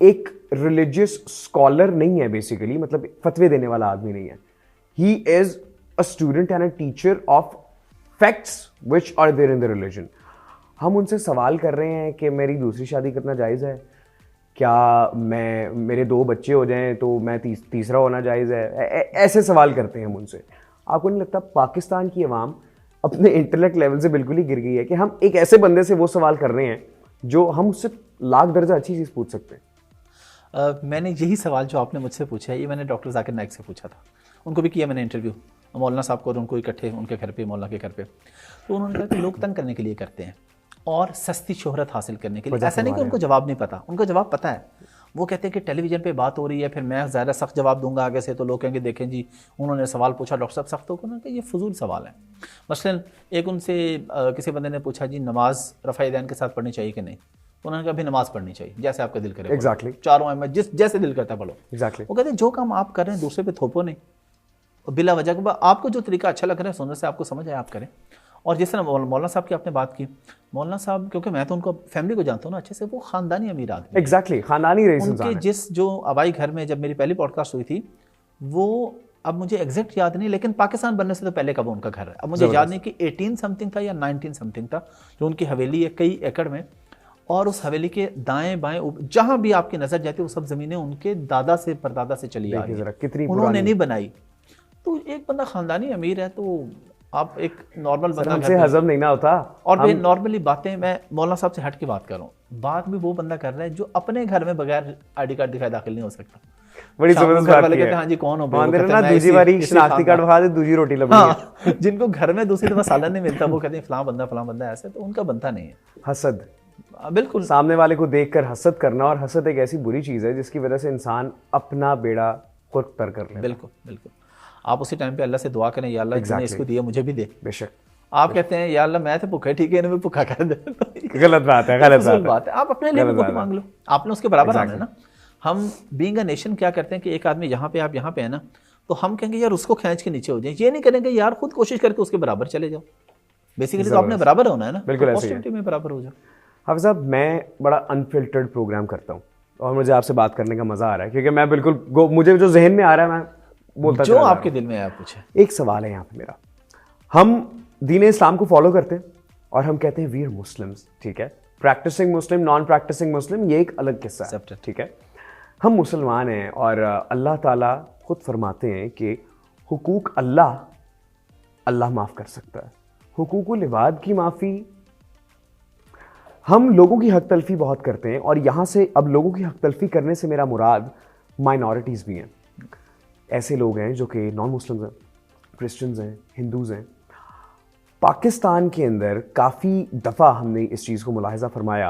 एक रिलीजियस स्कॉलर नहीं है बेसिकली, मतलब फतवे देने वाला आदमी नहीं है. He is a student and a teacher of facts which are there in the religion. हम उनसे सवाल कर रहे हैं कि मेरी दूसरी शादी करना जायज़ है, क्या मेरे 2 बच्चे हो जाएं तो मैं तीसरा होना जायज़ है. ऐसे सवाल करते हैं हम उनसे. आपको नहीं लगता पाकिस्तान की अवाम अपने इंटेलेक्ट लेवल से बिल्कुल ही गिर गई है कि हम एक ऐसे बंदे से वो सवाल कर रहे हैं जो हम उससे लाख दर्जा अच्छी चीज़ पूछ सकते हैं.
मैंने यही सवाल जो आपने मुझसे पूछा है, ये मैंने डॉक्टर जाकिर नाइक से पूछा था. उनको भी किया मैंने इंटरव्यू, मौलाना साहब को और उनको इकट्ठे उनके घर पे, मौलाना के घर पे. तो उन्होंने कहा कि लोग तंग करने के लिए करते हैं और सस्ती शोहरत हासिल करने के लिए. ऐसा नहीं कि उनको जवाब नहीं पता, उनको जवाब पता है. वो कहते हैं कि टेलीविज़न पे बात हो रही है, फिर मैं ज़्यादा सख्त जवाब दूंगा आगे से, तो लोग कहेंगे देखें जी उन्होंने सवाल पूछा डॉक्टर साहब सख्त होकर. उन्होंने कहा ये फजूल सवाल है. मसलन एक उनसे किसी बंदे ने पूछा जी नमाज रफ़ा दैन के साथ पढ़नी चाहिए कि नहीं. तो उन्होंने कहा अभी नमाज पढ़नी चाहिए, जैसे आपका दिल करे.
एग्जैक्टली.
चारों अहमद जैसे दिल करता है पढ़ो.
एग्जैक्टली.
वो कहते हैं जो काम आप कर रहे हैं दूसरे पे थोपो नहीं, बिला वजह आपको जो तरीका अच्छा लग रहा है सुनने से आपको समझ आए आप करें. और जिस तरह मौलाना साहब की आपने बात की, मौलाना साहब क्योंकि मैं तो उनको फैमिली को जानता हूँ ना अच्छे से, वो ख़ानदानी अमीर आदमी.
एग्जैक्टली. ख़ानदानी रईस इंसान है.
उनके जिस जो आबाई घर में जब मेरी पहली पॉडकास्ट हुई थी, वो अब मुझे एग्जैक्ट याद नहीं, लेकिन पाकिस्तान बनने से तो पहले का वो उनका घर है. अब मुझे याद नहीं कि 18 समथिंग था या 19 समथिंग था, जो उनकी हवेली है कई एकड़ में. और उस हवेली के दाएं बाएं जहाँ भी आपकी नज़र जाती है वो सब ज़मीनें उनके दादा से परदादा से चली आ रही है, उन्होंने नहीं बनाई. तो एक बंदा ख़ानदानी अमीर है तो आप एक नॉर्मल बंदा
हमसे हजम नहीं ना होता.
और फिर नॉर्मली बातें, मैं मौलाना साहब से हट के बात कर रहा हूँ, बात भी वो बंदा कर रहा है जो अपने घर में बगैर आईडी कार्ड दिखाए दाखिल नहीं हो सकता.
बड़ी जबरदस्त बात है.
हाँ जी कौन हो
ना दूसरी बारी शनाख्ती कार्ड दिखा दे, दूसरी रोटी लग
रही है. जिनको घर में दूसरी दफा सालन नहीं मिलता वो कहते हैं फलां बंदा ऐसे, तो उनका बनता नहीं है.
हसद,
बिल्कुल
सामने वाले को देखकर हसद करना. और हसद एक ऐसी बुरी चीज़ है जिसकी वजह से इंसान अपना बेड़ा खुद तर कर ले.
बिल्कुल बिल्कुल. आप उसी टाइम पे अल्लाह से दुआ करें, या अल्लाह जिसने इसको दिया मुझे भी दे.
बेशक.
आप कहते हैं या अल्लाह मैं तो भूखा, ठीक है, इन्हें भूखा कर दे.
गलत बात है, गलत बात है.
आप अपने लिए भी मांग लो, आपने उसके बराबर आना है ना. हम बीइंग अ नेशन क्या करते हैं कि एक आदमी यहाँ पे, आप यहाँ पे है ना, तो हम कहेंगे यार उसको खींच के नीचे हो जाए. ये नहीं करेंगे यार खुद कोशिश करके उसके बराबर चले जाओ. बेसिकली तो आपने बराबर होना है ना.
बिल्कुल ऐसे
पॉजिटिविटी में बराबर हो जाओ.
हाफिज़ साहब, मैं बड़ा अनफिल्टर्ड प्रोग्राम करता हूँ और मुझे आपसे बात करने का मज़ा आ रहा है, क्योंकि मैं बिल्कुल मुझे जो जहन में आ रहा है मैं बोलता
जो आपके दिल में है आप पूछे.
एक सवाल है यहाँ पे मेरा. हम दीन इस्लाम को फॉलो करते हैं और हम कहते हैं वी आर मुस्लिम्स, ठीक है. प्रैक्टिसिंग मुस्लिम, नॉन प्रैक्टिसिंग मुस्लिम, ये एक अलग किस्सा है, ठीक है. हम मुसलमान हैं और अल्लाह ताला खुद फरमाते हैं कि हुकूक अल्लाह माफ़ कर सकता है. हुकूकुल इबाद की माफ़ी, हम लोगों की हक तलफी बहुत करते हैं. और यहाँ से अब लोगों की हक तलफी करने से मेरा मुराद माइनॉरिटीज़ भी हैं. ऐसे लोग हैं जो कि नॉन मुस्लिम्स हैं, क्रिश्चियंस हैं, हिंदूज़ हैं. पाकिस्तान के अंदर काफ़ी दफ़ा हमने इस चीज़ को मुलाहिज़ा फरमाया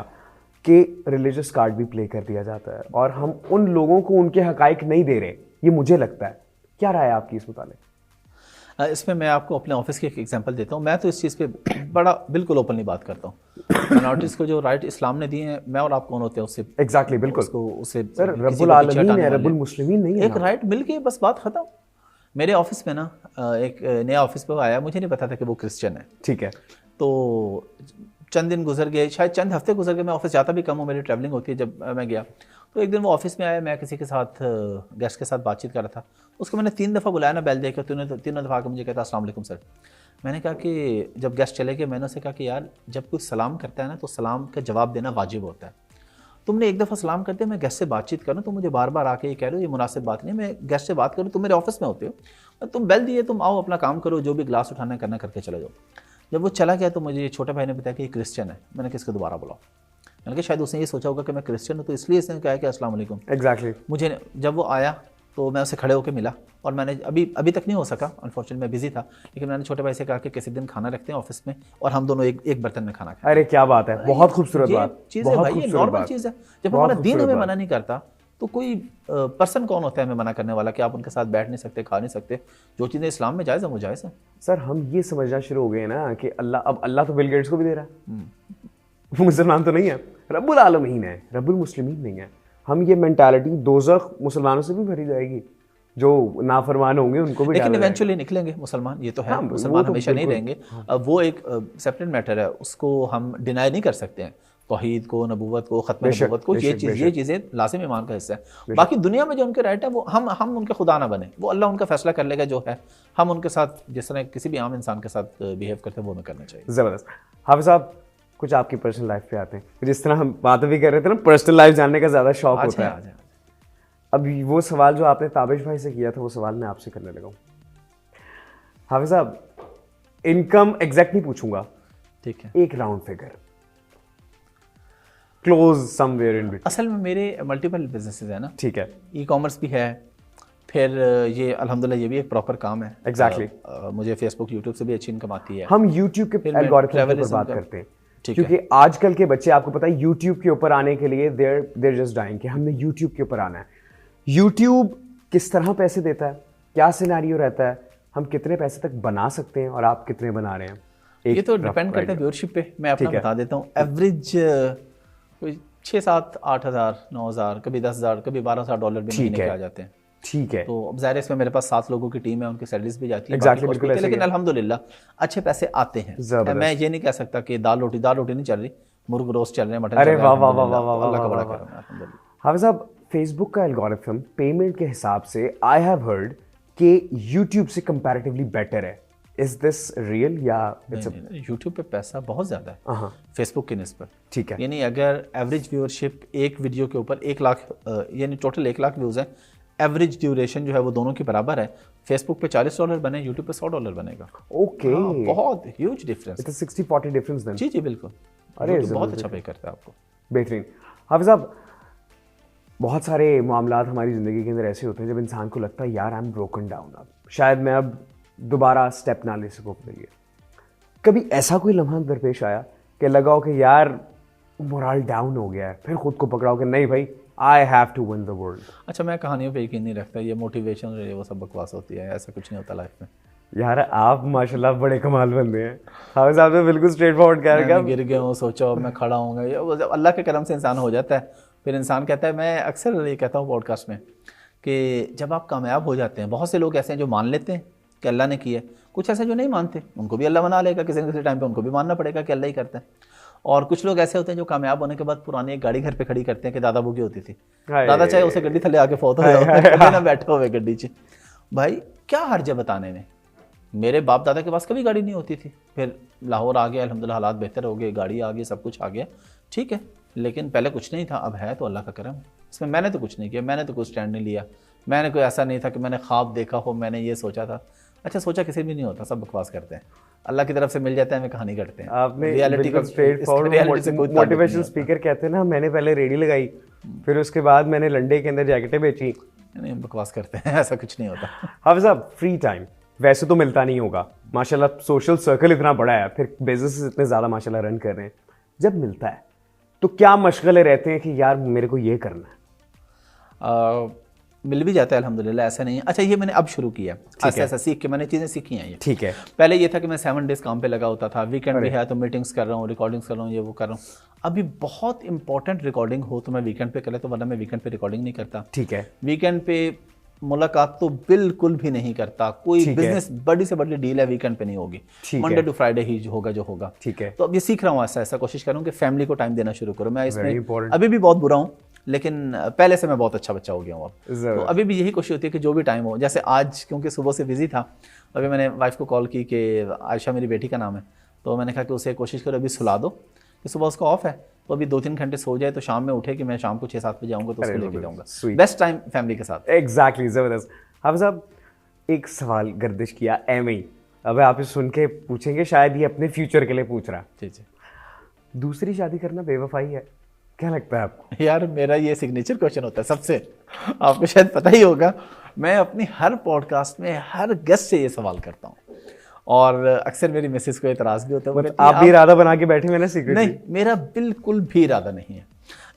कि रिलीजियस कार्ड भी प्ले कर दिया जाता है और हम उन लोगों को उनके हक़ाइक़ नहीं दे रहे. ये मुझे लगता है. क्या राय है आपकी इस मुतालिक?
इसमें मैं आपको अपने ऑफिस की एक एग्जांपल देता हूँ. मैं तो इस चीज़ पे बड़ा बिल्कुल ओपनली बात करता हूँ. माइनॉरिटीज़ को जो राइट इस्लाम ने दिए हैं, मैं और आप कौन होते हैं उससे.
एग्जैक्टली, बिल्कुल.
उससे
सर रब्बुल आलमीन है, रब्बुल मुस्लिमीन नहीं है.
एक राइट मिल के बस बात खत्म. मेरे ऑफिस में ना एक नया ऑफिस पे आया, मुझे नहीं पता था कि वो क्रिश्चियन है,
ठीक है.
तो चंद दिन गुजर गए, शायद चंद हफ्ते गुजर गए, मैं ऑफिस जाता भी कम हूँ, मेरी ट्रैवलिंग होती है. जब मैं गया तो एक दिन वो ऑफिस में आया, मैं किसी के साथ गेस्ट के साथ बातचीत कर रहा था. उसको मैंने 3 दफ़ा बुलाया ना बेल दे के, तीनों दफ़ा आकर मुझे कहता अस्सलाम वालेकुम सर. मैंने कहा कि जब गेस्ट चले गए, मैंने उससे कहा कि यार जब कोई सलाम करता है ना तो सलाम का जवाब देना वाजिब होता है. तुमने एक दफ़ा सलाम करते, मैं गेस्ट से बातचीत करूँ, तो मुझे बार बार आके ये कह रहे हो ये मुनासिब बात नहीं. मैं गेस्ट से बात करूँ, तुम मेरे ऑफिस में होते हो, तुम बेल दिए, तुम आओ अपना काम करो, जो भी ग्लास उठाना है करना करके चले जाओ. जब वो चला गया तो मुझे छोटे भाई ने बताया कि ये क्रिश्चियन है. मैंने किसको दोबारा बुलाओ. मैंने कहा शायद उसने ये सोचा होगा कि मैं क्रिश्चियन हूँ, तो इसलिए इसने कहा कि अस्सलाम वालेकुम.
एग्जैक्टली.
मुझे जब वो आया तो मैं उससे खड़े होकर मिला, और मैंने अभी तक नहीं हो सका, अनफॉर्चुनेटली मैं बिजी था, लेकिन मैंने छोटे भाई से कहा कि किसी दिन खाना रखते हैं ऑफिस में और हम दोनों एक बर्तन में खाना खाएं.
अरे क्या बात है, बहुत खूबसूरत बात.
चीज़ है भाई, ये नॉर्मल चीज़ है. जब हमारा दीन हमें मना नहीं करता तो कोई पर्सन कौन होता है हमें मना करने वाला कि आप उनके साथ बैठ नहीं सकते, खा नहीं सकते. जो चीज़ें इस्लाम में जायज़ है वो जायज़ है.
सर हम ये समझना शुरू हो गए ना कि अल्लाह तो बिल गेट्स को भी दे रहा है, मुसलमान तो नहीं है. रब्बुल आलमीन है, रब्बुल मुस्लिमीन नहीं है. हम ये मेंटालिटी दोज़ख मुसलमानों से भी भरी जाएगी, जो नाफरमान होंगे उनको भी.
लेकिन इवेंचुअली निकलेंगे मुसलमान, ये तो है. मुसलमान हमेशा नहीं रहेंगे. वो एक सेपरेट मैटर है, उसको हम डिनाई नहीं कर सकते हैं. तौहीद को, नबूवत को, खत्म
बेशक,
नबूवत को, ये
बेशक,
चीज़,
बेशक।
ये चीज़ें लाजिम ईमान का हिस्सा है। बाकी दुनिया में जो उनके राइट है वो हम उनके खुदा ना बने, वो अल्लाह उनका फैसला कर लेगा जो है। हम उनके साथ जिस तरह किसी भी आम इंसान के साथ बिहेव करते हैं वो हमें करना चाहिए।
ज़बरदस्त। हाफिज़ साहब, कुछ आपकी पर्सनल लाइफ पे आते हैं। जिस तरह हम बातें भी कर रहे थे ना, पर्सनल लाइफ जानने का ज़्यादा शौक
आज
होता
है,
है।
आज है।
अब वो सवाल जो आपने ताबिश भाई से किया था, वो सवाल मैं आपसे करने लगा हूँ। हाफिज़ साहब, इनकम एग्जैक्ट नहीं पूछूंगा,
ठीक है।
एक round figure, close somewhere in between.
असल में मेरे मल्टीपल बिजनेसेस है ना,
ठीक है,
ई कॉमर्स भी है, फिर ये अल्हम्दुलिल्लाह ये भी एक प्रॉपर काम है।
Exactly.
मुझे फेसबुक यूट्यूब से भी अच्छी इनकम आती है।
हम YouTube के
फिर मैं
एल्गोरिथम के ऊपर
ट्रैवलिज्म
बात
का-
करते हैं,
ठीक है।
क्योंकि आजकल के बच्चे, आपको पता है, YouTube के ऊपर आने के लिए देर जस्ट डाइंग कि हमने YouTube के ऊपर आना है। YouTube किस तरह पैसे देता है, क्या सिनेरियो रहता है, हम कितने पैसे तक बना सकते हैं और आप कितने बना रहे हैं?
ये तो
rough
डिपेंड करता है
idea।
व्यूअरशिप पे। मैं अपना
ठीक है।
बता देता हूँ, एवरेज कोई 6-7-8 हज़ार 9 हज़ार, कभी 10 हज़ार, कभी 12,000 डॉलर भी
ठीक
महीने के
है।
आ जाते हैं।
ठीक है,
तो अब ज़ाहिर है इसमें मेरे पास 7 लोगों की टीम है, उनकी सैलरीज भी जाती है,
Exactly,
बाकी cost
बिल्कुल
भी होती है,
ऐसे ही
लेकिन
है।
अल्हम्दुलिल्लाह अच्छे पैसे आते हैं।
जबरदस्त।
मैं ये नहीं कह सकता कि दाल रोटी नहीं चल रही, मुर्ग रोस्ट चल रहे हैं, मटन
अरे
चल रहा है,
वाह, वाह, वाह,
अल्हम्दुलिल्लाह।
वाह,
तो अल्लाह का
वाह,
बड़ा
वाह,
करम है, अल्हम्दुलिल्लाह।
हाफिज़ साहब, फेसबुक का एल्गोरिथम पेमेंट के हिसाब से आई हैव हर्ड कि यूट्यूब से कंपैरेटिवली बेटर है। इज दिस रियल या इट्स
यूट्यूब पे पैसा बहुत ज़्यादा है
हाँ,
फेसबुक की निस्बत।
ठीक है,
यानी अगर एवरेज व्यूअरशिप एक वीडियो के ऊपर 1 लाख यानी टोटल 1 लाख व्यूज़ है, एवरेज ड्यूरेशन जो है वो दोनों की बराबर है। फेसबुक पे $40 बने, यूट्यूब पे $100 बनेगा।
ओके,
हाँ, बहुत huge difference.
It's 60-40 difference then.
जी जी बिल्कुल।
अरे,
YouTube बहुत
ज़बरदस्त।
अच्छा पे करता है आपको।
बेहतरीन। हाफिज़ साहब, बहुत सारे मामलात हमारी ज़िंदगी के अंदर ऐसे होते हैं जब इंसान को लगता है यार आई एम ब्रोकन डाउन, अब शायद मैं अब दोबारा स्टेप ना ले सकूँ अपने लिए। कभी ऐसा कोई लम्हा दरपेश आया कि लगा हो कि यार मोरल डाउन हो गया है, फिर खुद को पकड़ाओ कि नहीं भाई, I have to win the world?
अच्छा, मैं कहानियों पे यकीन नहीं रखता, ये मोटिवेशन और ये वो सब बकवास होती है, ऐसा कुछ नहीं होता लाइफ में।
यार आप माशाल्लाह बड़े कमाल बंदे हैं। हाफिज़ साहब ने बिल्कुल स्ट्रेट फॉरवर्ड कह
मैं
रहा
गिर गया हूँ, सोचा अब मैं खड़ा होऊंगा, ये वो जब अल्लाह के करम से इंसान हो जाता है। फिर इंसान कहता है, मैं अक्सर ये कहता हूँ पॉडकास्ट में कि जब आप कामयाब हो जाते हैं, बहुत से लोग ऐसे हैं जो मान लेते हैं कि अल्लाह ने किया है, कुछ ऐसे जो नहीं मानते, उनको भी अल्लाह बना लेगा किसी न किसी टाइम पे, उनको भी मानना पड़ेगा कि अल्लाह ही करता है। और कुछ लोग ऐसे होते हैं जो कामयाब होने के बाद पुरानी एक गाड़ी घर पे खड़ी करते हैं कि दादा बुगी होती थी, दादा चाहे उसे गड्डी थले आके फौत हो जाए ना, बैठे हुए गड्डी च। भाई क्या हर्ज है बताने में, मेरे बाप दादा के पास कभी गाड़ी नहीं होती थी, फिर लाहौर आ गया, अल्हम्दुलिल्लाह हालात बेहतर हो गए, गाड़ी आ गई, सब कुछ आ गया, ठीक है, लेकिन पहले कुछ नहीं था, अब है, तो अल्लाह का करम है। इसमें मैंने तो कुछ नहीं किया, मैंने तो कुछ स्टैंड नहीं लिया, मैंने कोई ऐसा नहीं था कि मैंने ख्वाब देखा हो, मैंने ये सोचा था। अच्छा, सोचा किसी भी नहीं होता, सब बकवास करते हैं, अल्लाह की तरफ से मिल जाता है, हमें कहानी करते हैं।
आपने
रियलिटी का
स्ट्रेट फॉरवर्ड मोटिवेशनल स्पीकर कहते हैं ना, मैंने पहले रेडी लगाई, फिर उसके बाद मैंने लंडे के अंदर जैकेटें बेची।
नहीं, बकवास करते हैं, ऐसा कुछ नहीं होता।
हाफिज़ साहब, फ्री टाइम वैसे तो मिलता नहीं होगा, माशाल्लाह सोशल सर्कल इतना बड़ा है, फिर बिजनेस इतने ज़्यादा माशाल्लाह रन कर रहे हैं, जब मिलता है तो क्या मशगले रहते हैं कि यार मेरे को ये करना है?
मिल भी जाता है अल्हम्दुलिल्लाह, ऐसा नहीं है। अच्छा, ये मैंने अब शुरू किया, ऐसा ऐसा सीख के मैंने चीज़ें सीखी हैं ये।
ठीक है,
पहले ये था कि मैं 7 डेज़ काम पे लगा होता था, वीकेंड भी है तो मीटिंग्स कर रहा हूँ, रिकॉर्डिंग्स कर रहा हूँ, ये वो कर रहा हूँ। अभी बहुत इंपॉर्टेंट रिकॉर्डिंग हो तो मैं वीकेंड पे कर लेता हूँ, वरना मैं वीकेंड पे रिकॉर्डिंग नहीं करता।
ठीक है,
वीकेंड पे मुलाकात तो बिल्कुल भी नहीं करता, कोई
ठीक है।
बिजनेस बड़ी से बड़ी डील है वीकेंड पे नहीं होगी,
ठीक
मंडे
है।
टू फ्राइडे ही जो होगा जो होगा।
ठीक है,
तो अब ये सीख रहा हूँ, ऐसा ऐसा कोशिश कर रहा हूँ कि फैमिली को टाइम देना शुरू करो। मैं
Very
इसमें
important.
अभी भी बहुत बुरा हूँ, लेकिन पहले से मैं बहुत अच्छा बच्चा हो गया हूँ अब।
जरूर।
तो अभी भी यही कोशिश होती है कि जो भी टाइम हो, जैसे आज क्योंकि सुबह से बिजी था, अभी मैंने वाइफ को कॉल की कि आयशा मेरी बेटी का नाम है, तो मैंने कहा कि उसे कोशिश करो अभी सुला दो, कि सुबह उसका ऑफ है, तो अभी 2-3 घंटे सो जाए तो शाम में उठे कि मैं शाम को 6-7 बजे आऊँगा तो उसको लेके जाऊँगा।
sweet.
बेस्ट टाइम फैमिली के साथ।
एग्जैक्टली, ज़बरदस्त। हाफिज़ साहब, एक सवाल गर्दिश किया एम ही, अब आप सुन के पूछेंगे शायद ये अपने फ्यूचर के लिए पूछ रहा है,
जी जी।
दूसरी शादी करना बेवफाई है, क्या लगता है आपको?
यार मेरा ये सिग्नेचर क्वेश्चन होता है सबसे, आपको शायद पता ही होगा, मैं अपनी हर पॉडकास्ट में हर गेस्ट से ये सवाल करता हूँ, और अक्सर मेरी मिसेस को एतराज़ भी होता है, वो कहती है,
आप भी इरादा बना के बैठे मैंने सीक्रेट?
नहीं, मेरा बिल्कुल भी इरादा नहीं है।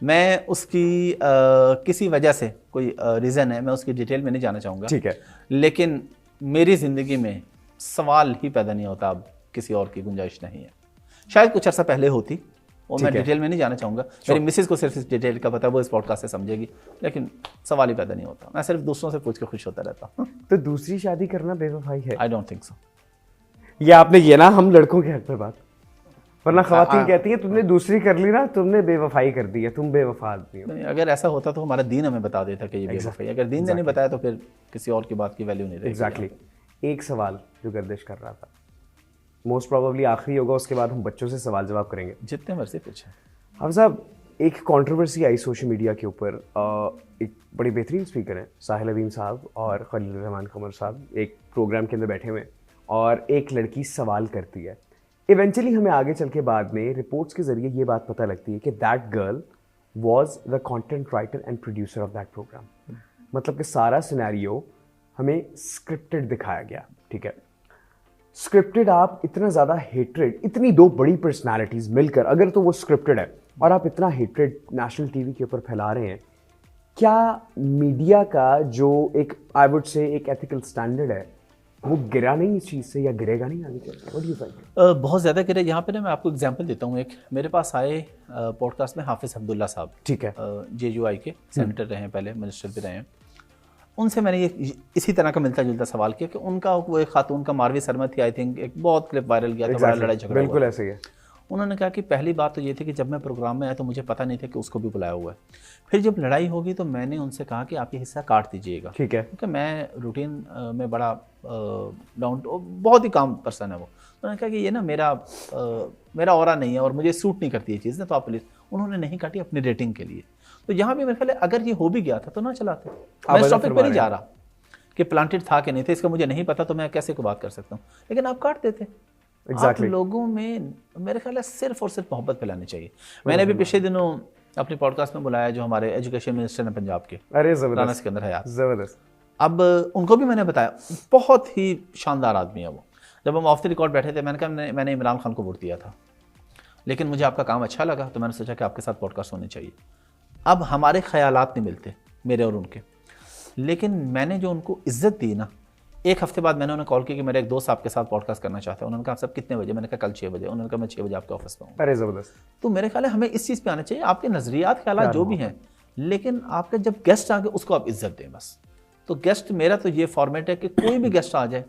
मैं उसकी किसी वजह से कोई रीज़न है, मैं उसकी डिटेल में नहीं जाना चाहूँगा,
ठीक है,
लेकिन मेरी ज़िंदगी में सवाल ही पैदा नहीं होता, अब किसी और की गुंजाइश नहीं है। शायद कुछ अर्सा पहले होती, और मैं डिटेल में नहीं जाना चाहूँगा, मेरी मिसेस को सिर्फ इस डिटेल का पता है, वो इस पॉडकास्ट से समझेगी, लेकिन सवाल ही पैदा नहीं होता। मैं सिर्फ दूसरों से पूछ के खुश होता रहता हूँ।
तो दूसरी शादी करना बेवफाई है?
I don't think so.
ये आपने किया ना हम लड़कों के हक में बात, वरना खवातीन कहती है तुमने दूसरी कर ली ना, तुमने बेवफाई कर दी है, तुम बेवफा आदमी हो।
नहीं, अगर ऐसा होता तो हमारा दीन हमें बता देता कि ये बेवफाई। अगर दीन ने नहीं बताया तो फिर किसी और की बात की वैल्यू नहीं रहेगी।
एग्जैक्टली। एक सवाल जो गर्दिश कर रहा था, मोस्ट प्रोबेबली आखिरी होगा, उसके बाद हम बच्चों से सवाल जवाब करेंगे।
जितने मर्जी पूछे।
हाफिज साहब, एक कंट्रोवर्सी आई सोशल मीडिया के ऊपर, एक बड़ी बेहतरीन स्पीकर हैं साहिल अवीन साहब और खलील रहमान कमर साहब एक प्रोग्राम के अंदर बैठे हुए हैं और एक लड़की सवाल करती है। इवेंचुअली हमें आगे चल के बाद में रिपोर्ट्स के जरिए ये बात पता लगती है कि that girl was the content writer and producer of that program. मतलब कि सारा सिनेरियो हमें स्क्रिप्टेड दिखाया गया। ठीक है, स्क्रिप्टेड, आप इतना ज़्यादा हेट्रेड, इतनी दो बड़ी पर्सनालिटीज़ मिलकर अगर तो वो स्क्रिप्टेड है और आप इतना हेट्रेड नेशनल टीवी के ऊपर फैला रहे हैं, क्या मीडिया का जो एक आई वुड से एक एथिकल स्टैंडर्ड है वो गिरा नहीं इस चीज़ से, या गिरेगा नहीं आगे चल के? What do you think?
बहुत ज़्यादा गिरे। यहाँ पे ना मैं आपको एग्जांपल देता हूँ। एक मेरे पास आए पॉडकास्ट में हाफिज़ अब्दुल्ला साहब,
ठीक है,
JUI के सेनेटर रहे हैं, पहले मिनिस्टर भी रहे हैं। उनसे मैंने ये इसी तरह का मिलता जुलता सवाल किया कि उनका वो एक खातून का मारवी सरमत थी, आई थिंक एक बहुत क्लिप वायरल गया था, बड़ा लड़ाई झगड़ा हुआ।
बिल्कुल ऐसे ही है।
उन्होंने कहा कि पहली बात तो ये थी कि जब मैं प्रोग्राम में आया तो मुझे पता नहीं था कि उसको भी बुलाया हुआ है। फिर जब लड़ाई होगी तो मैंने उनसे कहा कि आप ये हिस्सा काट दीजिएगा,
ठीक है,
क्योंकि मैं रूटीन में बड़ा डाउन, बहुत ही काम पर्सन है वो। उन्होंने कहा कि ये ना मेरा ऑरा नहीं है और मुझे सूट नहीं करती ये चीज़ ना, तो आप प्लीज़। उन्होंने नहीं काटी अपनी रेटिंग के लिए। तो यहाँ भी मेरे ख्याल है अगर ये हो भी गया था तो ना चलाते। मैं इस टॉपिक पर नहीं जा रहा कि प्लांटेड था कि नहीं था, इसका मुझे नहीं पता, तो मैं कैसे को बात कर सकता हूँ, लेकिन आप काट देते। आप लोगों में मेरे ख्याल है सिर्फ और सिर्फ मोहब्बत फैलानी चाहिए। मैंने भी पिछले दिनों अपने पॉडकास्ट में बुलाया जो हमारे एजुकेशन मिनिस्टर हैं पंजाब के,
अरे
राना सिकंदर हयात,
जबरदस्त।
अब उनको भी मैंने बताया, बहुत ही शानदार आदमी है वो। जब हम ऑफ द रिकॉर्ड बैठे थे, मैंने कहा मैंने इमरान खान को वोट दिया था, लेकिन मुझे आपका काम अच्छा लगा तो मैंने सोचा कि आपके साथ पॉडकास्ट होने चाहिए। अब हमारे ख्यालात नहीं मिलते मेरे और उनके, लेकिन मैंने जो उनको इज्जत दी ना, एक हफ्ते बाद मैंने उन्हें कॉल किया कि मेरा एक दोस्त आपके साथ पॉडकास्ट करना चाहता है। उन्होंने कहा सब कितने बजे? मैंने कहा कल 6 बजे। उन्होंने कहा मैं 6 बजे आपके ऑफिस में हूँ।
अरे ज़बरदस्त।
तो मेरे ख्याल है हमें इस चीज़ पे आना चाहिए, आपके नज़रियात ख्यालात जो भी हैं, लेकिन आपके जब गेस्ट आ गए उसको आप इज्जत दें बस। तो गेस्ट, मेरा तो ये फॉर्मेट है कि कोई भी गेस्ट आ जाए,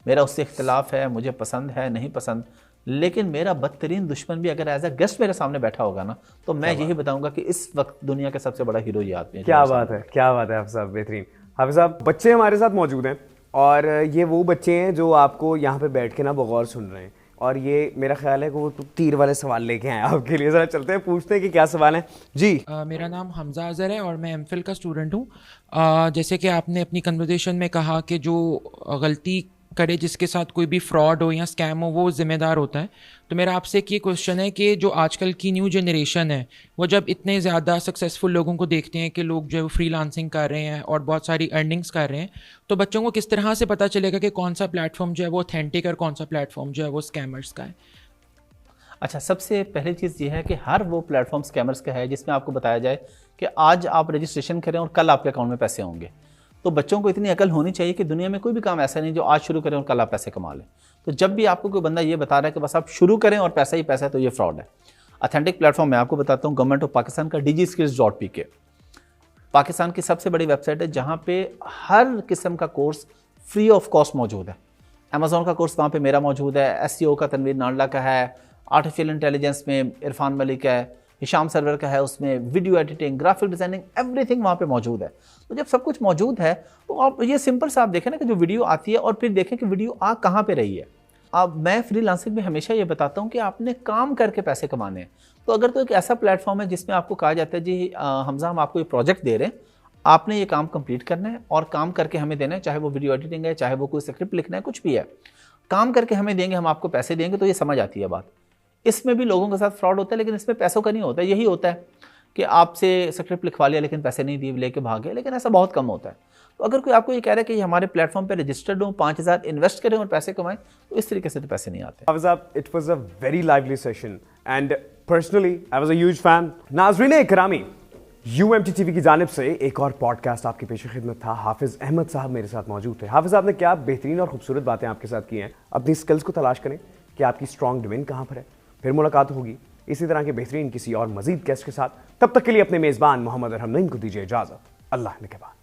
मेरा उससे इख्तिलाफ है, मुझे पसंद है नहीं पसंद, लेकिन मेरा बदतरीन दुश्मन भी अगर एज अ गेस्ट मेरे सामने बैठा होगा ना, तो मैं यही बताऊंगा कि इस वक्त दुनिया का सबसे बड़ा हीरो ये आदमी है।
क्या बात है, क्या बात है हाफिज़ साहब, बेहतरीन। हाफिज़ साहब, बच्चे हमारे साथ मौजूद हैं और ये वो बच्चे हैं जो आपको यहाँ पे बैठ के ना बगौर सुन रहे हैं, और ये मेरा ख्याल है कि वो तीर वाले सवाल लेके आए आपके लिए। ज़रा चलते हैं, पूछते हैं कि क्या सवाल है जी।
मेरा नाम हमजा अज़हर है और मैं MPhil का स्टूडेंट हूँ। जैसे कि आपने अपनी कन्वर्सेशन में कहा कि जो गलती करे, जिसके साथ कोई भी फ्रॉड हो या स्कैम हो, वो ज़िम्मेदार होता है। तो मेरा आपसे एक ये क्वेश्चन है कि जो आजकल की न्यू जनरेशन है, वो जब इतने ज़्यादा सक्सेसफुल लोगों को देखते हैं कि लोग जो है फ्रीलांसिंग कर रहे हैं और बहुत सारी अर्निंग्स कर रहे हैं, तो बच्चों को किस तरह से पता चलेगा कि कौन सा प्लेटफॉर्म जो है वो ऑथेंटिक और कौन सा प्लेटफॉर्म जो है वो स्कैमर्स का है?
अच्छा, सबसे पहली चीज़ ये है कि हर वो प्लेटफॉर्म स्कैमर्स का है जिसमें आपको बताया जाए कि आज आप रजिस्ट्रेशन करें और कल आपके अकाउंट में पैसे होंगे। तो बच्चों को इतनी अकल होनी चाहिए कि दुनिया में कोई भी काम ऐसा नहीं जो आज शुरू करें और कल आप पैसे कमा लें। तो जब भी आपको कोई बंदा ये बता रहा है कि बस आप शुरू करें और पैसा ही पैसा है, तो ये फ्रॉड है। ऑथेंटिक प्लेटफॉर्म मैं आपको बताता हूँ, गवर्नमेंट ऑफ पाकिस्तान का DigiSkills.pk पाकिस्तान की सबसे बड़ी वेबसाइट है जहाँ पे हर किस्म का कोर्स फ्री ऑफ कॉस्ट मौजूद है। अमेज़ॉन का कोर्स वहाँ पे मेरा मौजूद है, SEO का तनवीर नाडला का है, आर्टिफिशियल इंटेलिजेंस में इरफान मलिक है, हिशाम सरवर का है, उसमें video editing, graphic designing, everything वहाँ पे मौजूद है। तो जब सब कुछ मौजूद है तो आप ये सिंपल सा आप देखें ना कि जो वीडियो आती है और फिर देखें कि वीडियो आ कहाँ पे रही है। अब मैं फ्रीलांसिंग में हमेशा ये बताता हूँ कि आपने काम करके पैसे कमाने हैं। तो अगर तो एक ऐसा प्लेटफॉर्म है जिसमें आपको कहा जाता है जी हमजा हम आपको ये प्रोजेक्ट दे रहे हैं, आपने ये काम कंप्लीट करना है और काम करके हमें देना है, चाहे वो वीडियो एडिटिंग है, चाहे वो कोई स्क्रिप्ट लिखना है, कुछ भी है, काम करके हमें देंगे, हम आपको पैसे देंगे, तो ये समझ आती है बात। इसमें भी लोगों के साथ फ्रॉड होता है, लेकिन इसमें पैसों का नहीं होता है। यही होता है कि आपसे स्क्रिप्ट लिखवा लिया लेकिन पैसे नहीं दिए, लेके भागे, लेकिन ऐसा बहुत कम होता है। तो अगर कोई आपको ये कह रहा है कि हमारे प्लेटफॉर्म पे रजिस्टर्ड हो, 5000 इन्वेस्ट करें और पैसे कमाएं, तो इस तरीके से तो पैसे नहीं आते।
हाफिज़ साहब, it was a very lively session and personally I was a huge fan. नाज़रीन इकरामी, UMT TV की जानिब से एक और पॉडकास्ट आपकी पेश खिदमत था। हाफिज़ अहमद साहब मेरे साथ मौजूद थे। हाफिज़ साहब ने क्या बेहतरीन और खूबसूरत बातें आपके साथ की हैं। अपनी स्किल्स को तलाश करें कि आपकी स्ट्रॉन्ग डोमेन कहाँ पर है। फिर मुलाकात होगी इसी तरह के बेहतरीन किसी और मजीद गेस्ट के साथ। तब तक के लिए अपने मेज़बान मोहम्मद अरहम नईम को दीजिए इजाज़त। अल्लाह ने के बाद।